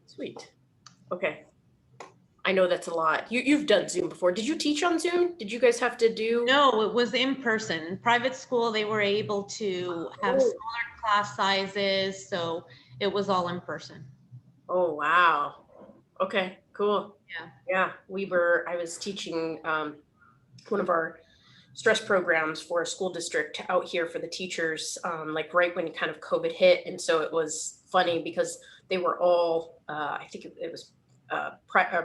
Sweet. Okay. I know that's a lot. You've done Zoom before. Did you teach on Zoom? Did you guys have to do? No, it was in person. Private school, they were able to have Oh, smaller class sizes, so it was all in person. oh wow. Okay, cool. Yeah. Yeah, I was teaching one of our stress programs for a school district out here for the teachers, like right when kind of COVID hit. And so it was funny because they were all, I think it was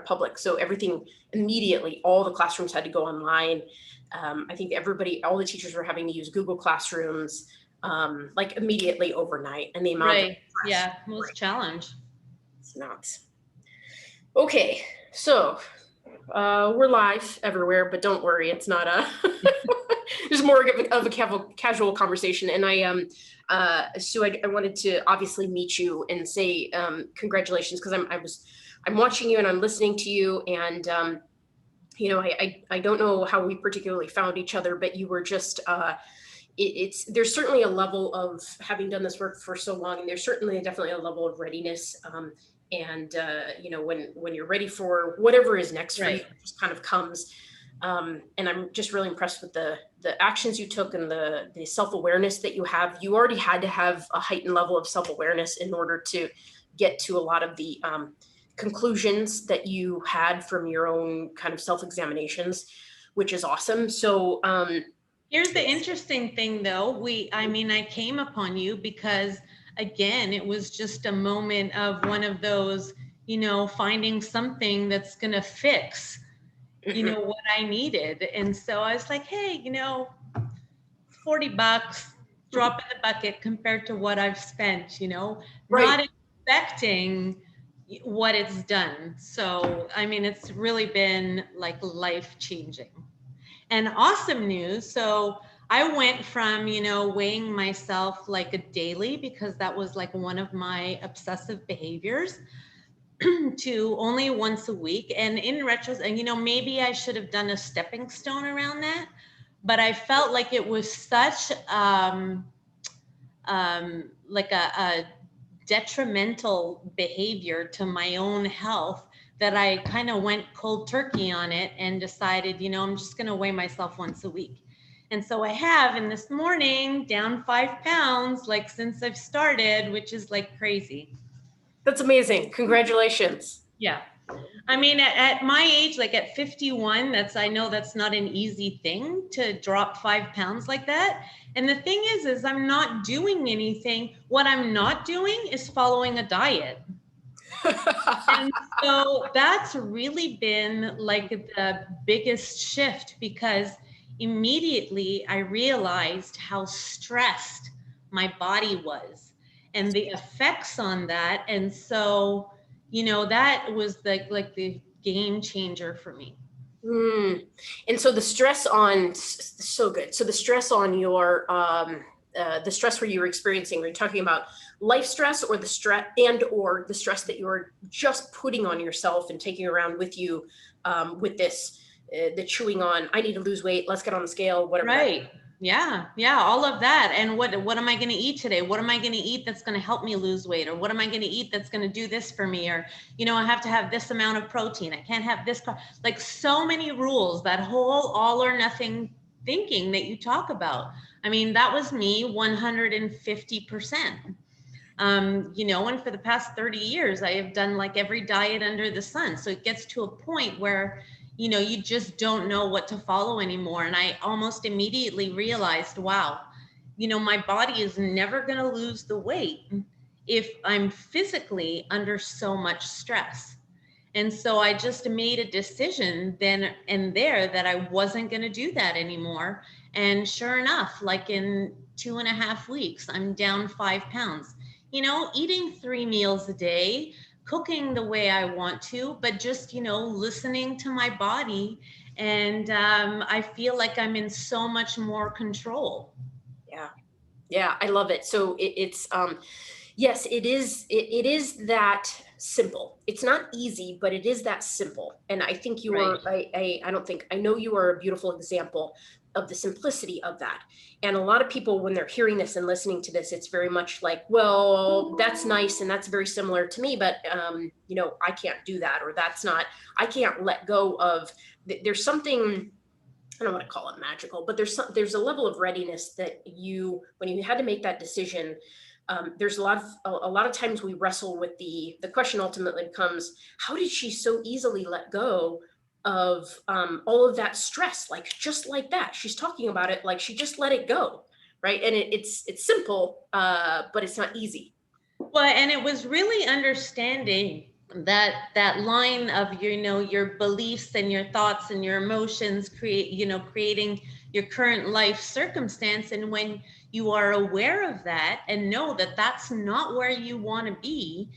public. So everything immediately, all the classrooms had to go online. I think all the teachers were having to use Google Classrooms like immediately overnight. And the amount of Right. stress, Yeah, it was a challenge. it's nuts. Okay, so we're live everywhere, but don't worry, it's not a. There's more of a casual conversation, and Sue, I wanted to obviously meet you and say congratulations because I'm watching you and I'm listening to you, and I don't know how we particularly found each other, but you were just there's certainly a level of having done this work for so long, and there's certainly definitely a level of readiness. And when you're ready for whatever is next for you, Right. it just kind of comes. And I'm just really impressed with the actions you took and the self-awareness that you have. You already had to have a heightened level of self-awareness in order to get to a lot of the conclusions that you had from your own kind of self-examinations, which is awesome. So Here's the interesting thing though. I came upon you because again, it was just a moment of one of those, finding something that's going to fix, what I needed. And so I was like, hey, $40, drop in the bucket compared to what I've spent, right. not expecting what it's done. So, it's really been like life changing. And awesome news. So I went from, weighing myself like a daily because that was like one of my obsessive behaviors to only once a week. And in retrospect, maybe I should have done a stepping stone around that, but I felt like it was such like a detrimental behavior to my own health that I kind of went cold turkey on it and decided, I'm just going to weigh myself once a week. And so I have, and this morning down 5 pounds, like since I've started, which is like crazy. That's amazing. Congratulations. Yeah. At my age, like at 51, I know that's not an easy thing to drop 5 pounds like that. And the thing is I'm not doing anything. What I'm not doing is following a diet. And so that's really been like the biggest shift because immediately I realized how stressed my body was and the effects on that. And so, that was the game changer for me. Mm. And so the stress on, so good. So the stress on the stress where you were experiencing, were you talking about life stress or the stress or the stress that you're just putting on yourself and taking around with you with this, the chewing on, I need to lose weight, let's get on the scale, whatever that is. Right. Yeah. Yeah. All of that. And what am I going to eat today? What am I going to eat that's going to help me lose weight? Or what am I going to eat that's going to do this for me? Or, I have to have this amount of protein. I can't have this. Like so many rules, that whole all or nothing thinking that you talk about. That was me 150%. And for the past 30 years, I have done like every diet under the sun. So it gets to a point where, you just don't know what to follow anymore. And I almost immediately realized, wow, my body is never going to lose the weight if I'm physically under so much stress. And so I just made a decision then and there that I wasn't going to do that anymore. And sure enough, like in 2.5 weeks, I'm down 5 pounds. Eating 3 meals a day, cooking the way I want to, but just, listening to my body. And I feel like I'm in so much more control. Yeah. Yeah. I love it. So it's, yes, it is that simple. It's not easy, but it is that simple. And I think Right. I don't think, I know you are a beautiful example of the simplicity of that. And a lot of people, when they're hearing this and listening to this, it's very much like, well, that's nice and that's very similar to me, but you know, I can't do that, or that's not, I can't let go of, there's something, I don't want to call it magical, but there's a level of readiness that you, when you had to make that decision, there's a lot of times we wrestle with the question ultimately becomes, how did she so easily let go of all of that stress, like just like that? She's talking about it like she just let it go, right? And it's simple, but it's not easy. Well, and it was really understanding that line of, you know, your beliefs and your thoughts and your emotions creating your current life circumstance. And when you are aware of that and know that that's not where you want to be,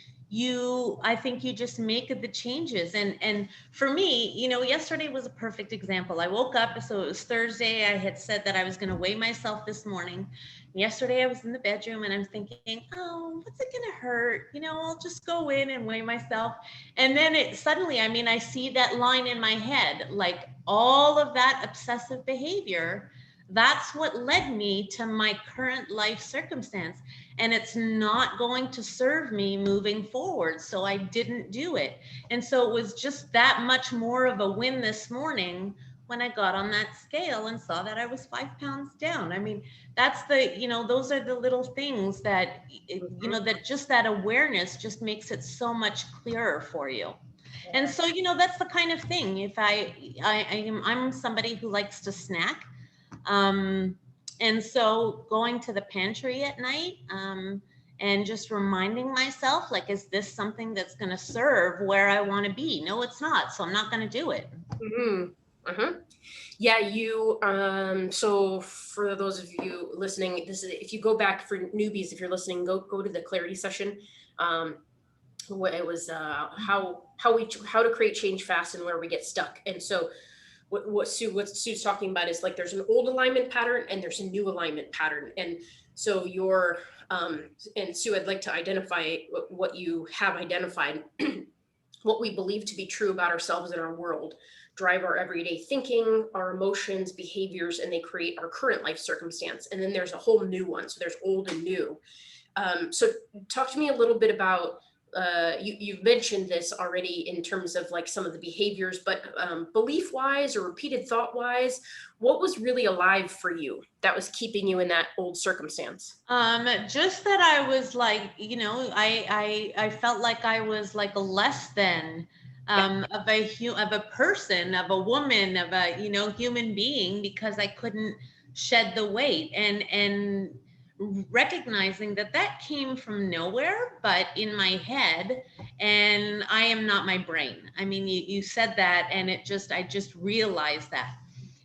I think you just make the changes. And for me, you know, yesterday was a perfect example. I woke up, so it was Thursday. I had said that I was going to weigh myself this morning. Yesterday I was in the bedroom and I'm thinking, oh, what's it gonna hurt? You know, I'll just go in and weigh myself. And then it suddenly, I mean, I see that line in my head, like all of that obsessive behavior, that's what led me to my current life circumstance. And it's not going to serve me moving forward. So I didn't do it. And so it was just that much more of a win this morning when I got on that scale and saw that I was 5 pounds down. I mean, that's the, you know, those are the little things that, you know, that just that awareness just makes it so much clearer for you. And so, you know, that's the kind of thing. If I'm somebody who likes to snack. And so going to the pantry at night, and just reminding myself, like, is this something that's going to serve where I want to be? No, it's not. So I'm not going to do it. Mm-hmm. Uh-huh. Yeah, you, so for those of you listening, this is, if you go back for newbies, if you're listening, go to the clarity session. What it was, how to create change fast and where we get stuck. And so what Sue's talking about is like, there's an old alignment pattern and there's a new alignment pattern. And so and Sue, I'd like to identify what you have identified, what we believe to be true about ourselves and our world drive our everyday thinking, our emotions, behaviors, and they create our current life circumstance. And then there's a whole new one. So there's old and new. So talk to me a little bit about, you've mentioned this already in terms of like some of the behaviors, but belief wise or repeated thought wise, what was really alive for you that was keeping you in that old circumstance? Just that I was like, you know, I felt like I was like a less than, of a person, of a woman, of a, you know, human being, because I couldn't shed the weight, and recognizing that that came from nowhere, but in my head, and I am not my brain. I mean, you said that, and I just realized that.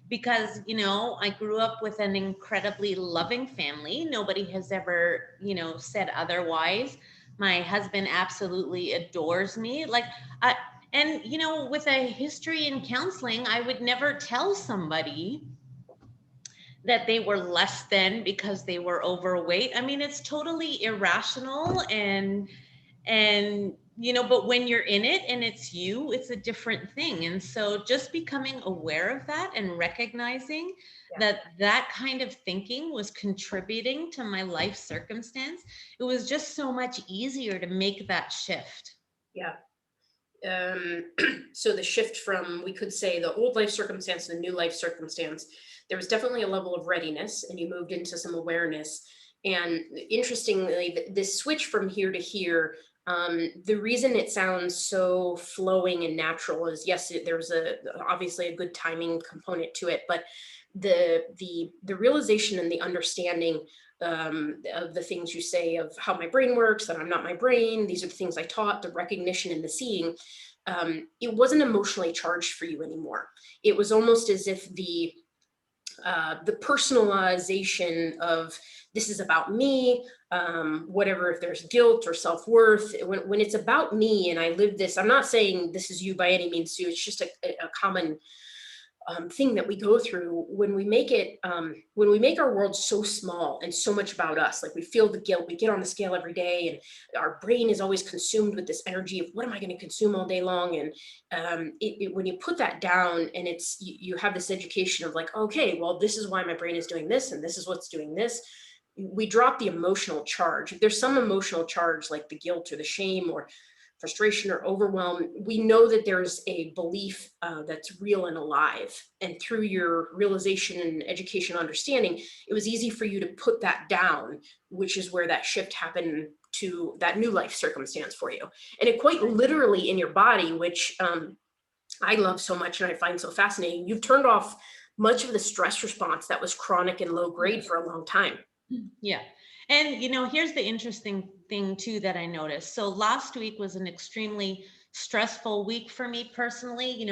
Because, you know, I grew up with an incredibly loving family. Nobody has ever, you know, said otherwise. My husband absolutely adores me. And, you know, with a history in counseling, I would never tell somebody that they were less than because they were overweight. I mean, it's totally irrational, and you know, but when you're in it and it's you, it's a different thing. And so just becoming aware of that and recognizing that kind of thinking was contributing to my life circumstance, it was just so much easier to make that shift. Yeah. So the shift from, we could say, the old life circumstance to the new life circumstance, there was definitely a level of readiness and you moved into some awareness. And interestingly, this switch from here to here, the reason it sounds so flowing and natural is, yes, there's obviously a good timing component to it, but the realization and the understanding of the things you say of how my brain works, that I'm not my brain, these are the things I taught, the recognition and the seeing, it wasn't emotionally charged for you anymore. It was almost as if the personalization of this is about me, whatever, if there's guilt or self-worth, when it's about me and I live this, I'm not saying this is you by any means, Sue, it's just a common thing that we go through when we make it, when we make our world so small and so much about us. Like we feel the guilt, we get on the scale every day, and our brain is always consumed with this energy of what am I going to consume all day long? And when you put that down, and you have this education of like, okay, well, this is why my brain is doing this, and this is what's doing this. We drop the emotional charge. If there's some emotional charge like the guilt or the shame or frustration or overwhelm, we know that there's a belief that's real and alive. And through your realization and education understanding, it was easy for you to put that down, which is where that shift happened to that new life circumstance for you. And it quite literally in your body, which I love so much and I find so fascinating. You've turned off much of the stress response that was chronic and low grade for a long time. Yeah. And, here's the interesting thing too that I noticed. So last week was an extremely stressful week for me personally.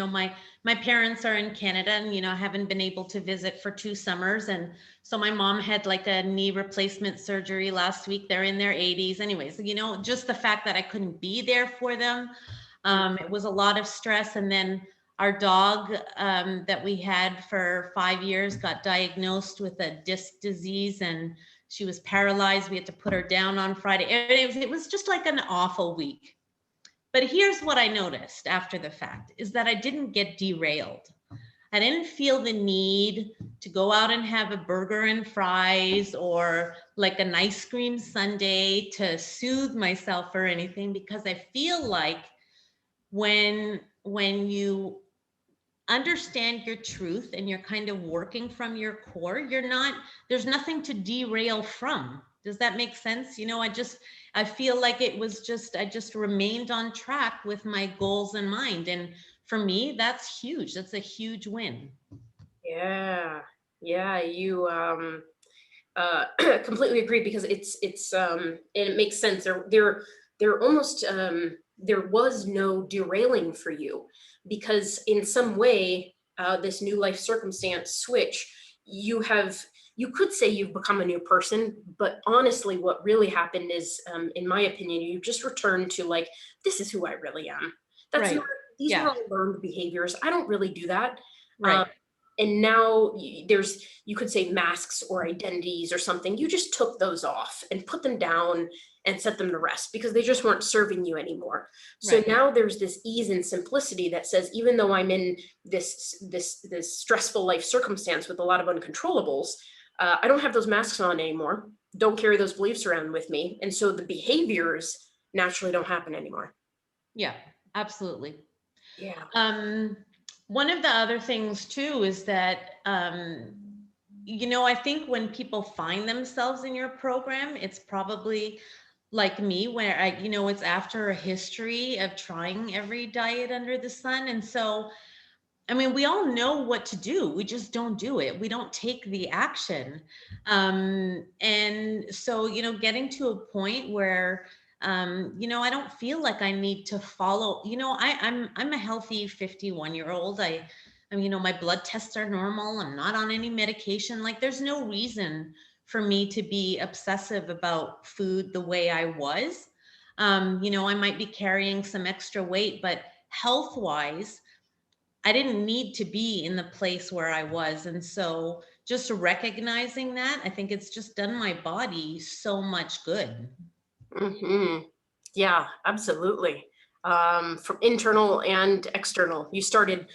My parents are in Canada, and, I haven't been able to visit for 2 summers. And so my mom had like a knee replacement surgery last week. They're in their 80s. Anyways, just the fact that I couldn't be there for them, it was a lot of stress. And then our dog that we had for 5 years got diagnosed with a disc disease, and she was paralyzed. We had to put her down on Friday. It was just like an awful week. But here's what I noticed after the fact is that I didn't get derailed. I didn't feel the need to go out and have a burger and fries or like an ice cream sundae to soothe myself or anything, because I feel like when you understand your truth and you're kind of working from your core, there's nothing to derail from. Does that make sense? I feel like I just remained on track with my goals in mind. And for me, that's huge. That's a huge win. Yeah. Yeah. You, completely agree, because and it makes sense. There almost, there was no derailing for you, because in some way, this new life circumstance switch, you could say you've become a new person, but honestly, what really happened is, in my opinion, you just returned to like, this is who I really am. That's Right. not, these Yeah. were all learned behaviors. I don't really do that. Right. And now you could say masks or identities or something. You just took those off and put them down and set them to rest because they just weren't serving you anymore. So Right. now there's this ease and simplicity that says, even though I'm in this stressful life circumstance with a lot of uncontrollables, I don't have those masks on anymore. Don't carry those beliefs around with me. And so the behaviors naturally don't happen anymore. Yeah, absolutely. Yeah. One of the other things too is that, I think when people find themselves in your program, it's probably like me, where it's after a history of trying every diet under the sun. And so, I mean, we all know what to do. We just don't do it. We don't take the action. And so, getting to a point where, I don't feel like I need to follow, I'm a healthy 51-year-old. My blood tests are normal. I'm not on any medication. Like there's no reason for me to be obsessive about food the way I was. I might be carrying some extra weight, but health wise, I didn't need to be in the place where I was. And so just recognizing that, I think it's just done my body so much good. Hmm. Yeah, absolutely. From internal and external. You started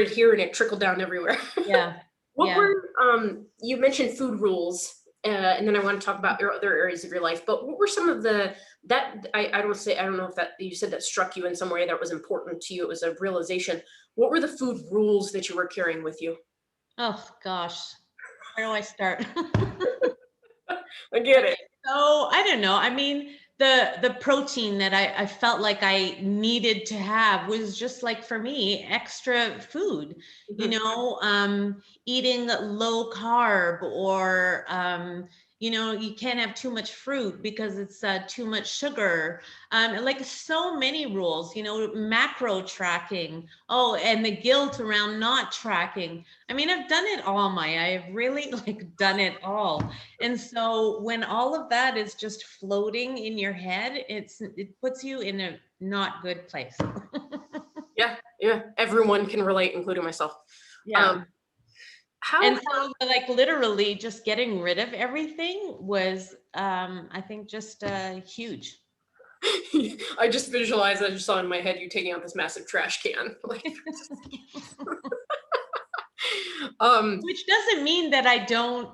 here and it trickled down everywhere. Yeah. What Yeah. were you mentioned food rules, and then I want to talk about your other areas of your life. But what were some of I don't know if that you said that struck you in some way that was important to you. It was a realization. What were the food rules that you were carrying with you? Oh gosh. Where do I start? I get Okay, it. so I don't know. I mean, the protein that I felt like I needed to have was just like for me, extra food, Mhm. eating low carb or you can't have too much fruit because it's too much sugar. Like so many rules, macro tracking. Oh, and the guilt around not tracking. I mean, I've done it all, Maya. I've really like done it all. And so when all of that is just floating in your head, it puts you in a not good place. Yeah, yeah. Everyone can relate, including myself. Yeah. How And so like literally just getting rid of everything was I think just huge. I just visualized, I just saw in my head you taking out this massive trash can. Like, um, Which doesn't mean that I don't,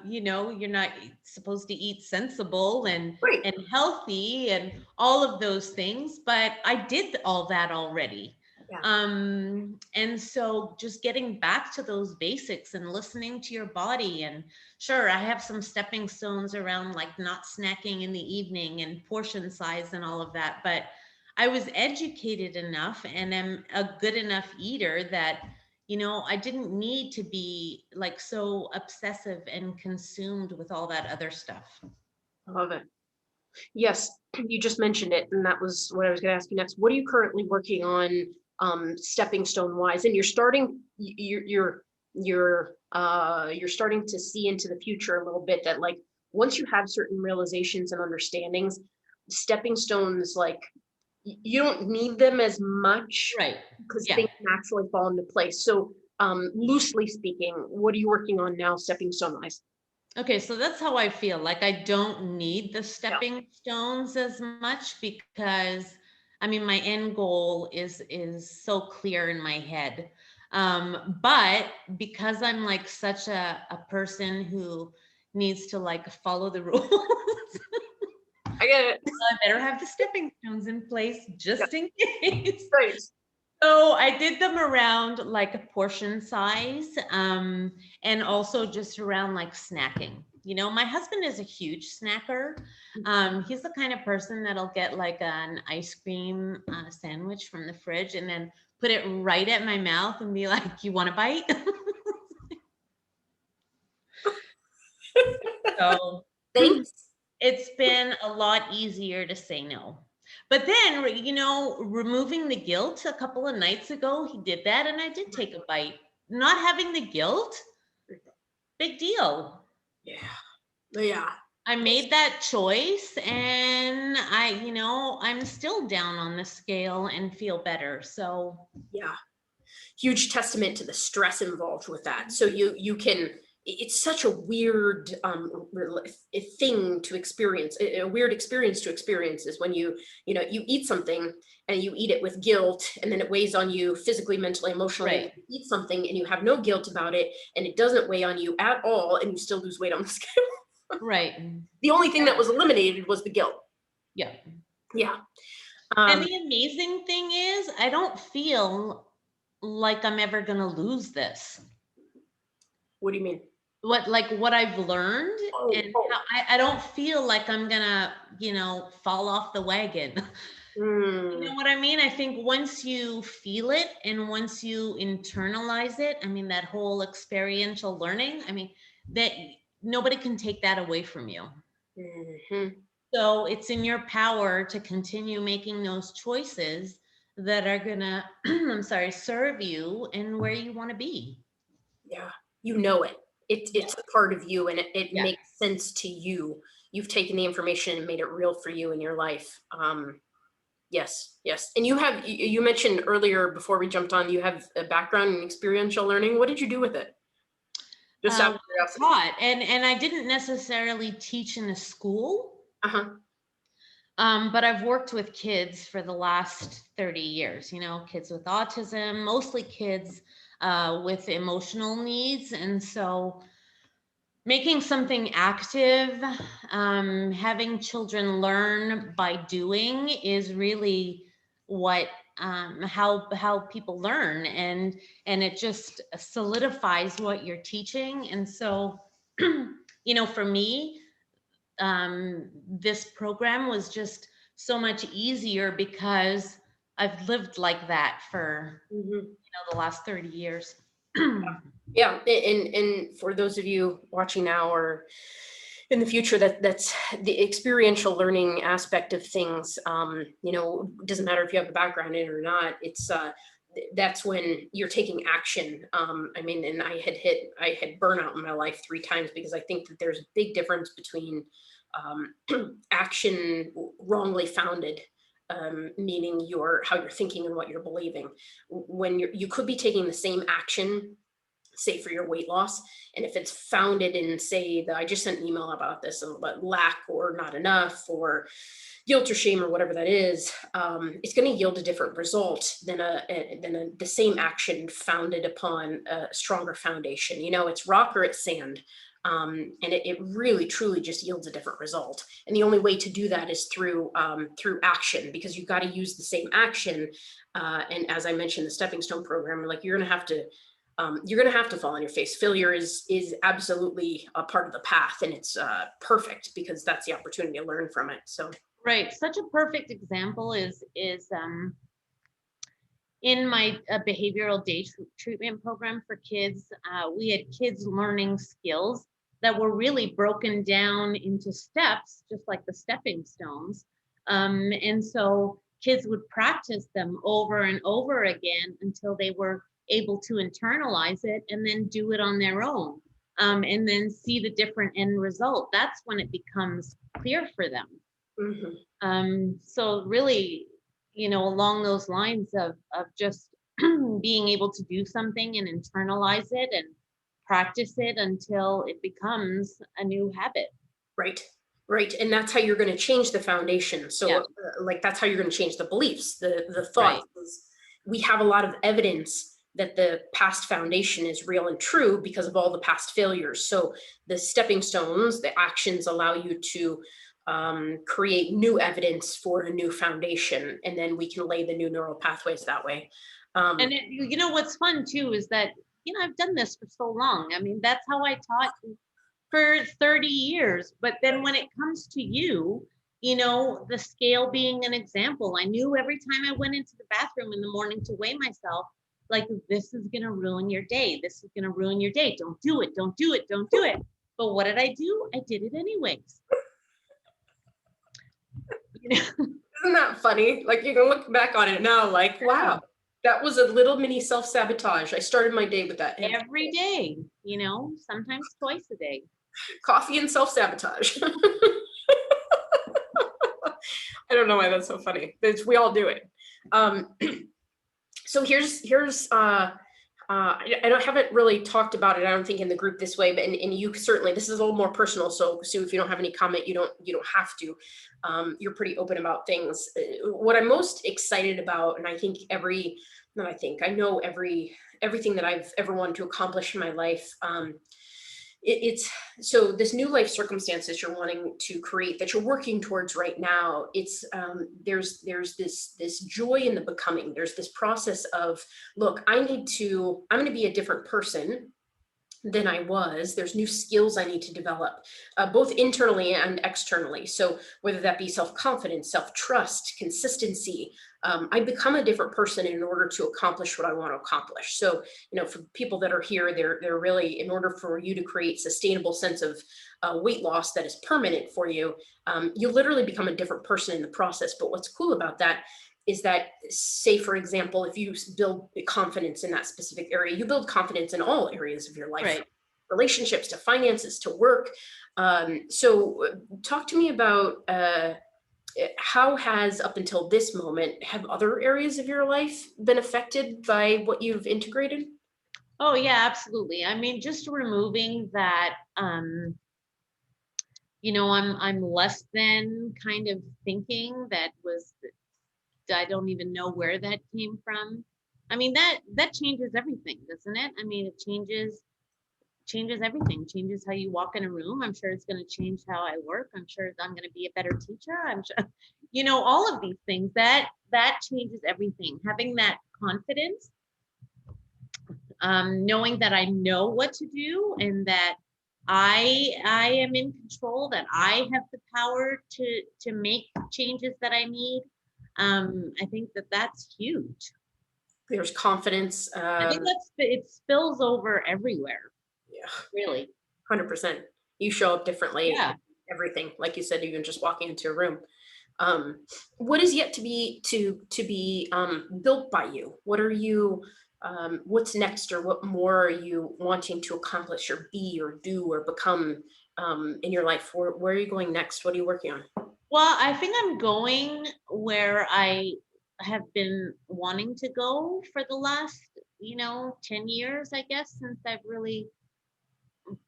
you're not supposed to eat sensible right. and healthy and all of those things, but I did all that already. Yeah. And so just getting back to those basics and listening to your body. And sure, I have some stepping stones around like not snacking in the evening and portion size and all of that, but I was educated enough and am a good enough eater that I didn't need to be like so obsessive and consumed with all that other stuff. I love it. Yes, you just mentioned it, and that was what I was going to ask you next. What are you currently working on, stepping stone wise? And you're starting, you're starting to see into the future a little bit that like once you have certain realizations and understandings, stepping stones like you don't need them as much Right. because Yeah. things naturally fall into place. So, loosely speaking, what are you working on now, stepping stone wise? Okay, so that's how I feel. Like I don't need the Yeah. stepping stones as much because I mean my end goal is so clear in my head. But because I'm like such a person who needs to like follow the rules, I get it. I better have the stepping stones in place Yeah, just in case. right. So I did them around like a portion size, and also just around like snacking. My husband is a huge snacker. He's the kind of person that'll get like an ice cream sandwich from the fridge and then put it right at my mouth and be like, "You want a bite?" So Thanks. it's been a lot easier to say no. But then, removing the guilt a couple of nights ago, he did that and I did take a bite. Not having the guilt, big deal. Yeah. Yeah. I made that choice and I'm still down on the scale and feel better. So, Yeah. Huge testament to the stress involved with that. So you can it's such a weird thing to experience, a weird experience to experience is when you eat something and you eat it with guilt and then it weighs on you physically, mentally, emotionally, and right, you eat something and you have no guilt about it and it doesn't weigh on you at all and you still lose weight on the scale. right. The only thing that was eliminated was the guilt. Yeah. Yeah. And um the amazing thing is, I don't feel like I'm ever going to lose this. what do you mean? What I've learned, and Oh. how I don't feel like I'm gonna, fall off the wagon. You know Mm, what I mean? I think once you feel it and once you internalize it, I mean, that whole experiential learning, I mean, that nobody can take that away from you. mhm. So it's in your power to continue making those choices that are gonna, I'm sorry, serve you and where you want to be. Yeah, you know it. Yeah. It's a part of you and it Yeah. makes sense to you. You've taken the information and made it real for you in your life. Yes, yes. And you mentioned earlier before we jumped on, you have a background in experiential learning. What did you do with it? Just out of curiosity. Taught, and I didn't necessarily teach in a school. Uh-huh. But I've worked with kids for the last 30 years, kids with autism, mostly kids with emotional needs. And so making something active, having children learn by doing is really what how people learn, and it just solidifies what you're teaching. And so for me, this program was just so much easier because I've lived like that for Mhm. the last 30 years. Yeah, and for those of you watching now or in the future, that's the experiential learning aspect of things. Doesn't matter if you have a background in it or not. It's that's when you're taking action. I mean, and I had burnout in my life 3 times because I think that there's a big difference between action wrongly founded meaning how you're thinking and what you're believing. When you could be taking the same action, say for your weight loss, and if it's founded in, say, I just sent an email about this, but lack or not enough or guilt or shame or whatever that is, it's going to yield a different result than the same action founded upon a stronger foundation. It's rock or it's sand. And it really truly just yields a different result. And the only way to do that is through action, because you've got to use the same action. And as I mentioned, the stepping stone program, like you're going to have to fall on your face. Failure is absolutely a part of the path, and it's perfect because that's the opportunity to learn from it. So right, such a perfect example is in my behavioral day treatment program for kids. We had kids learning skills that were really broken down into steps, just like the stepping stones. And so kids would practice them over and over again until they were able to internalize it and then do it on their own, and then see the different end result. That's when it becomes clear for them. So really, along those lines of just being able to do something and internalize it and practice it until it becomes a new habit. Right. And that's how you're going to change the foundation. So Yeah. Like that's how you're going to change the beliefs, the thoughts. Right. We have a lot of evidence that the past foundation is real and true because of all the past failures. So the stepping stones, the actions allow you to create new evidence for a new foundation, and then we can lay the new neural pathways that way. And what's fun too is that I've done this for so long. I mean, that's how I taught for 30 years. But then when it comes to the scale being an example, I knew every time I went into the bathroom in the morning to weigh myself, like, this is going to ruin your day. This is going to ruin your day. Don't do it. Don't do it. Don't do it. But what did I do? I did it anyways. Isn't that funny? Like, you can look back on it now, like, wow, that was a little mini self-sabotage. I started my day with that. Every day, sometimes twice a day. Coffee and self-sabotage. I don't know why that's so funny. We all do it. So here's I haven't really talked about it, I don't think, in the group this way, but and you certainly, this is a little more personal. So Sue, if you don't have any comment, you don't have to. You're pretty open about things. What I'm most excited about, and I think I know everything that I've ever wanted to accomplish in my life. It's so this new life circumstances you're wanting to create, that you're working towards right now. It's there's this joy in the becoming. There's this process of, look, I'm going to be a different person than I was. There's new skills I need to develop, both internally and externally. So whether that be self-confidence, self-trust, consistency, I become a different person in order to accomplish what I want to accomplish. So, for people that are here, they're really, in order for you to create sustainable sense of weight loss that is permanent for you, you literally become a different person in the process. But what's cool about that is that, say, for example, if you build confidence in that specific area, you build confidence in all areas of your life, right. Relationships to finances to work. So talk to me about how has, up until this moment, have other areas of your life been affected by what you've integrated? Oh yeah, absolutely. I mean, just removing that, I'm less than kind of thinking I don't even know where that came from. I mean, that changes everything, doesn't it? I mean, it changes everything, changes how you walk in a room. I'm sure it's going to change how I work. I'm sure I'm going to be a better teacher. I'm sure, all of these things, that changes everything. Having that confidence, knowing that I know what to do and that I am in control, that I have the power to make changes that I need. I think that's huge. There's confidence. I think it spills over everywhere. Yeah, really. 100%. You show up differently. Yeah. Everything, like you said, even just walking into a room. What is yet to be built by you? What are you? What's next, or what more are you wanting to accomplish, or be, or do, or become in your life? Where are you going next? What are you working on? Well, I think I'm going where I have been wanting to go for the last, 10 years, I guess, since I've really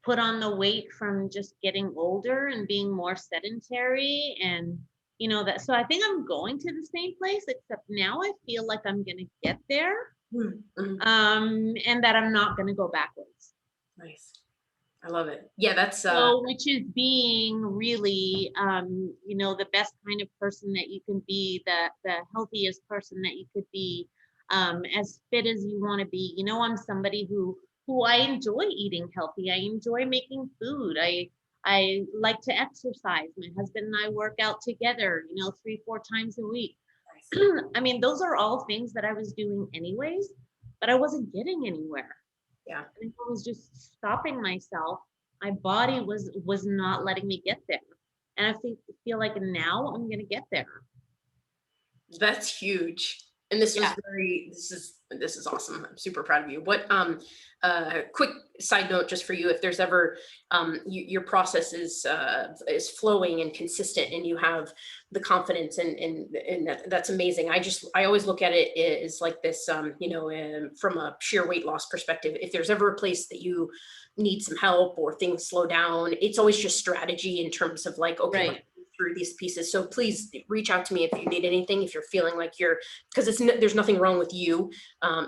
put on the weight from just getting older and being more sedentary and that. So I think I'm going to the same place, except now I feel like I'm going to get there, Mm-hmm. and that I'm not going to go backwards. Nice. I love it. Yeah, that's So, which is being really, the best kind of person that you can be, the healthiest person that you could be, as fit as you want to be. I'm somebody who I enjoy eating healthy. I enjoy making food. I like to exercise. My husband and I work out together, 3, 4 times a week. nice. I mean, those are all things that I was doing anyways, but I wasn't getting anywhere. Yeah. And I was just stopping myself. My body was not letting me get there. And I feel like now I'm gonna get there. That's huge. And this was Yeah. this is awesome. I'm super proud of you. What quick side note just for you, if there's ever your process is flowing and consistent and you have the confidence and that's amazing. I always look at it as like this from a sheer weight loss perspective. If there's ever a place that you need some help or things slow down, it's always just strategy in terms of like, okay, Right. through these pieces. So please reach out to me if you need anything, if you're feeling like you're, because there's nothing wrong with you.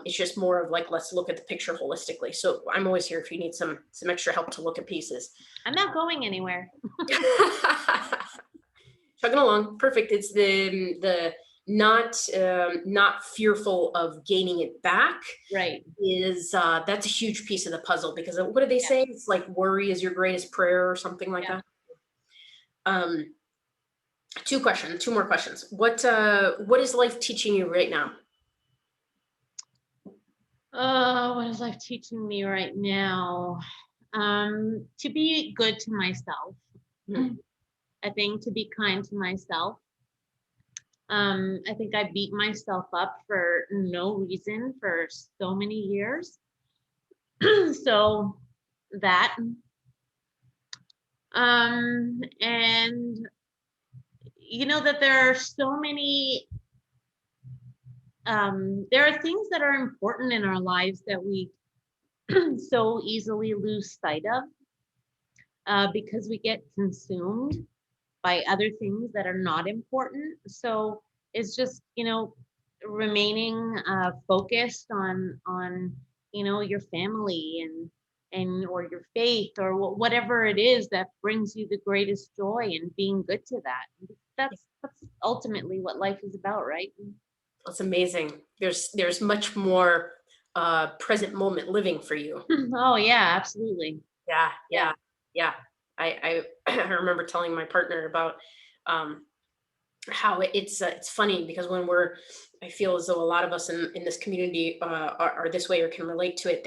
It's just more of like, let's look at the picture holistically. So I'm always here if you need some extra help to look at pieces. I'm not going anywhere. Chugging along. Perfect. It's the not fearful of gaining it back Right. is that's a huge piece of the puzzle, because what do they say? It's like worry is your greatest prayer or something like Yeah. that. Two more questions. What is life teaching you right now? Oh, what is life teaching me right now? To be good to myself. Mhm. I think to be kind to myself. I think I beat myself up for no reason for so many years. So that, and that there are so many, there are things that are important in our lives that we so easily lose sight of, because we get consumed by other things that are not important. So it's just, remaining focused on your family and or your faith or whatever it is that brings you the greatest joy, and being good to that. That's ultimately what life is about, right? That's amazing. There's much more present moment living for you. Oh yeah, absolutely. Yeah, Yeah. yeah, yeah. I remember telling my partner about um, how it's funny because when I feel as though a lot of us in this community are this way or can relate to it.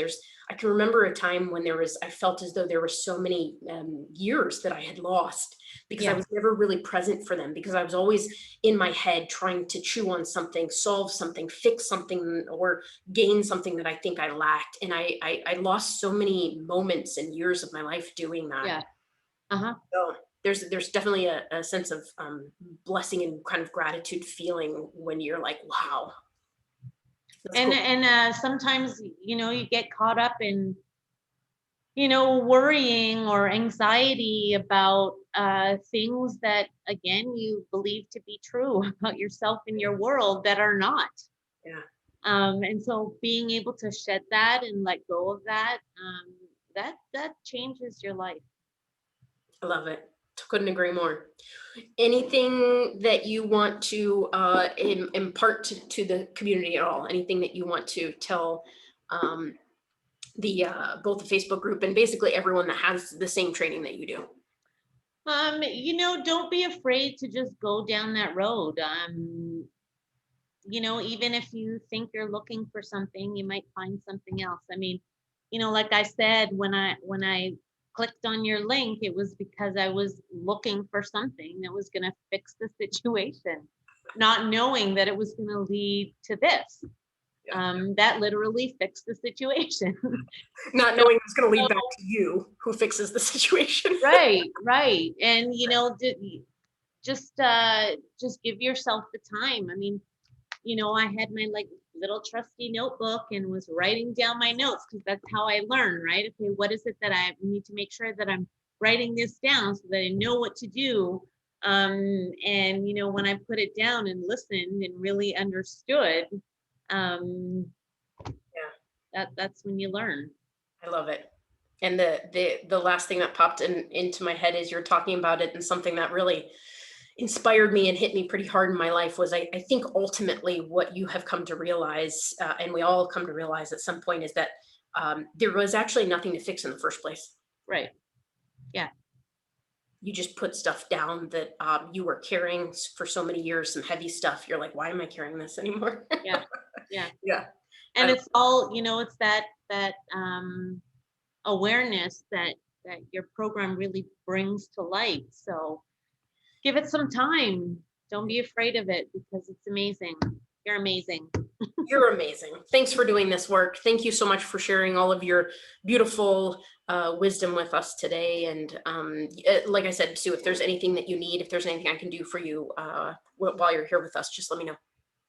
I can remember a time when I felt as though there were so many years that I had lost because I Yeah. was never really present for them, because I was always in my head trying to chew on something, solve something, fix something, or gain something that I think I lacked. And I lost so many moments and years of my life doing that. Yeah. Uh-huh. So there's definitely a sense of blessing and kind of gratitude feeling when you're like, wow, that's And cool. sometimes you get caught up in worrying or anxiety about things that, again, you believe to be true about yourself and your world that are not. Yeah, And so being able to shed that and let go of that, that changes your life. I love it. Couldn't agree more. Anything that you want to impart to the community at all? Anything that you want to tell um, the both the Facebook group and basically everyone that has the same training that you do? Don't be afraid to just go down that road. Even if you think you're looking for something, you might find something else. I mean, like I said, when I clicked on your link, it was because I was looking for something that was going to fix the situation, not knowing that it was going to lead to this. Yeah. That literally fixed the situation. Not knowing it's going to lead back to you, who fixes the situation. Right, right. And just give yourself the time. I mean, I had my like little trusty notebook and was writing down my notes because that's how I learn, right? Okay, what is it that I need to make sure that I'm writing this down so that I know what to do. And when I put it down and listened and really understood, um, that's when you learn. I love it. And the last thing that popped into my head is you're talking about it, and something that really inspired me and hit me pretty hard in my life was I think ultimately what you have come to realize, and we all come to realize at some point, is that there was actually nothing to fix in the first place. Right. Yeah. You just put stuff down that you were carrying for so many years, some heavy stuff. You're like, why am I carrying this anymore? Yeah. Yeah. Yeah. And I- it's all, it's that awareness that your program really brings to light. So give it some time. Don't be afraid of it because it's amazing. You're amazing. You're amazing. Thanks for doing this work. Thank you so much for sharing all of your beautiful wisdom with us today. And like I said, Sue, if there's anything that you need, if there's anything I can do for you while you're here with us, just let me know.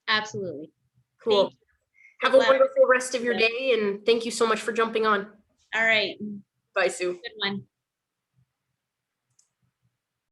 Absolutely. Cool. Thank you. Have Good a luck. wonderful rest of your Yeah. day. And thank you so much for jumping on. All right. Bye, Sue. Good one.